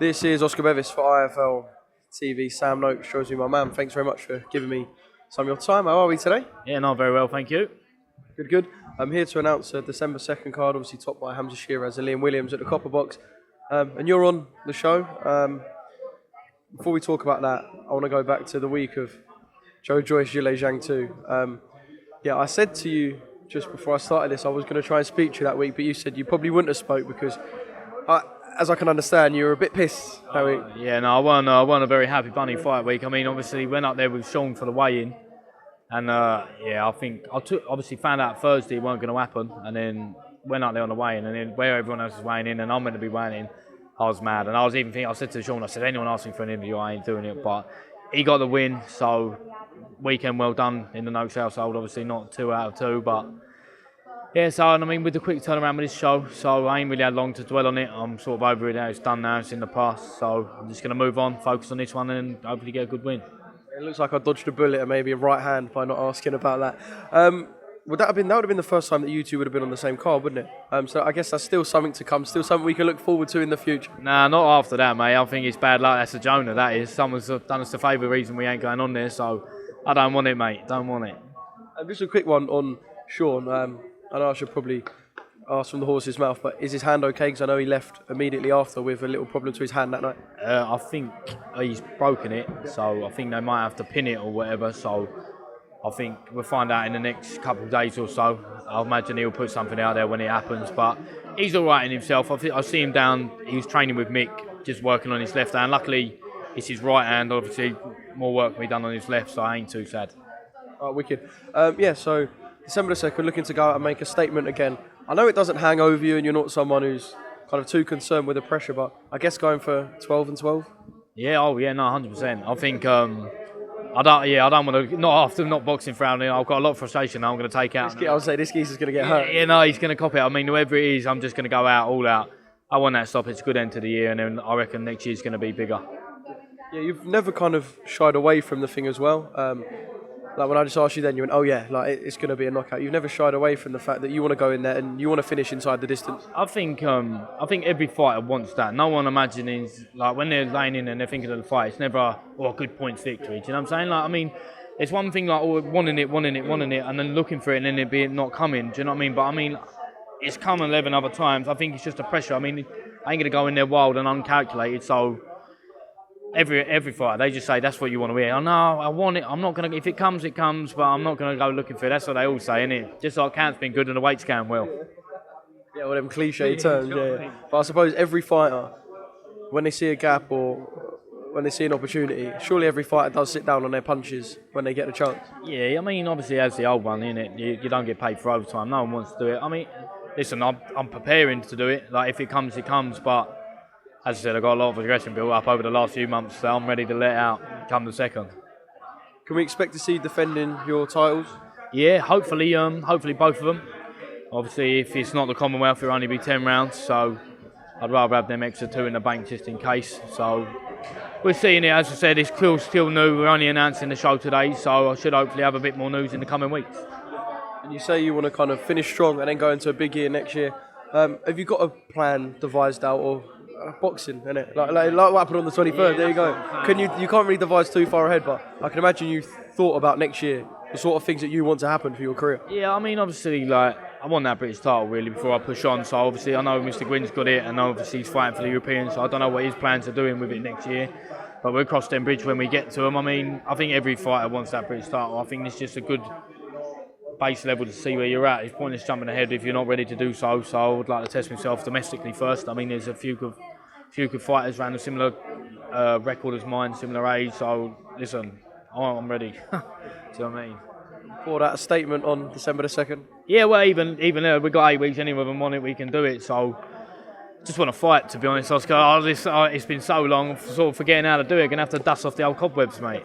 This is Oscar Bevis for IFL TV. Sam Noakes shows me my man. Thanks very much for giving me some of your time. How are we today? Yeah, no, very well, thank you. Good. I'm here to announce a December 2nd card, obviously topped by Hamza Sheeraz and Liam Williams at the Copper Box. And you're on the show. Before we talk about that, I want to go back to the week of Joe Joyce, Zhilei Zhang 2. I said to you just before I started this, I was going to try and speak to you that week, but you said you probably wouldn't have spoke because, as I can understand, you were a bit pissed that week. Yeah, no, I won a very happy bunny fight week. I mean, obviously, went up there with Sean for the weigh-in. And, I think obviously found out Thursday it weren't going to happen. And then went up there on the weigh-in. And then where everyone else was weighing in and I'm meant to be weighing in, I was mad. And I was even thinking, I said to Sean, I said, anyone asking for an interview, I ain't doing it. But he got the win, so weekend well done in the Noakes household. Obviously not 2 out of 2, but yeah, so I mean, with the quick turnaround with this show, so I ain't really had long to dwell on it. I'm sort of over it now. It's done now. It's in the past. So I'm just going to move on, focus on this one, and hopefully get a good win. It looks like I dodged a bullet and maybe a right hand by not asking about that. Would that have been the first time that you two would have been on the same card, wouldn't it? So I guess that's still something to come, still something we can look forward to in the future. Nah, not after that, mate. I think it's bad luck. That's a Jonah, that is. Someone's done us the favour reason we ain't going on there, so I don't want it, mate. Don't want it. Just a quick one on Sean. I know I should probably ask from the horse's mouth, but is his hand okay? Because I know he left immediately after with a little problem to his hand that night. I think he's broken it, so I think they might have to pin it or whatever. So I think we'll find out in the next couple of days or so. I imagine he'll put something out there when it happens, but he's all right in himself. I see him down. He was training with Mick, just working on his left hand. Luckily, it's his right hand. Obviously, more work can be done on his left, so I ain't too sad. Oh, wicked. So December the 2nd, looking to go out and make a statement again. I know it doesn't hang over you and you're not someone who's kind of too concerned with the pressure, but I guess going for 12 and 12? Yeah, 100%. I think I don't want to, not after not boxing for round. I've got a lot of frustration now I'm going to take out. I would say this geezer's going to get hurt. Yeah, no, he's going to cop it. I mean, whoever it is, I'm just going to go out, all out. I want that stop. It's a good end to the year, and then I reckon next year's going to be bigger. Yeah, you've never kind of shied away from the thing as well. Like when I just asked you then, you went, oh yeah, like it's going to be a knockout. You've never shied away from the fact that you want to go in there and you want to finish inside the distance. I think every fighter wants that. No one imagines, like when they're laying in and they're thinking of the fight, it's never, a good points victory. Do you know what I'm saying? Like, I mean, it's one thing like wanting it, and then looking for it and then it being not coming. Do you know what I mean? But I mean, it's come 11 other times. I think it's just the pressure. I mean, I ain't going to go in there wild and uncalculated, so every fight, they just say that's what you want to hear. Oh no, I want it. I'm not gonna. If it comes, it comes. But I'm not gonna go looking for it. That's what they all say, innit? Just like count's been good and the weight's going well. Yeah, well, them cliche terms. Yeah. But I suppose every fighter, when they see a gap or when they see an opportunity, surely every fighter does sit down on their punches when they get the chance. Yeah, I mean, obviously as the old one, innit? You don't get paid for overtime. No one wants to do it. I mean, listen, I'm preparing to do it. Like if it comes, it comes. But as I said, I've got a lot of aggression built up over the last few months, so I'm ready to let out come the 2nd. Can we expect to see you defending your titles? Yeah, hopefully both of them. Obviously, if it's not the Commonwealth, it'll only be 10 rounds, so I'd rather have them extra 2 in the bank just in case. So we're seeing it, as I said, it's still new. We're only announcing the show today, so I should hopefully have a bit more news in the coming weeks. And you say you want to kind of finish strong and then go into a big year next year. Have you got a plan devised out or boxing, innit? Like what happened on the 23rd, there you go. You can't really devise too far ahead, but I can imagine you've thought about next year, the sort of things that you want to happen for your career. Yeah, I mean, obviously, like, I want that British title, really, before I push on, so obviously I know Mr. Gwynn's got it, and obviously he's fighting for the Europeans, so I don't know what his plans are doing with it next year, but we'll cross them bridge when we get to them. I mean, I think every fighter wants that British title. I think it's just a good base level to see where you're at. It's pointless jumping ahead if you're not ready to do so, so I would like to test myself domestically first. I mean, there's a few good fighters around a similar record as mine, similar age, so listen, I'm ready. Do you know what I mean? For that statement on December the 2nd? Yeah, well, even we've got 8 weeks, any of them on it, we can do it, so just want to fight, to be honest, Oscar. It's been so long, I'm sort of forgetting how to do it. Going to have to dust off the old cobwebs, mate.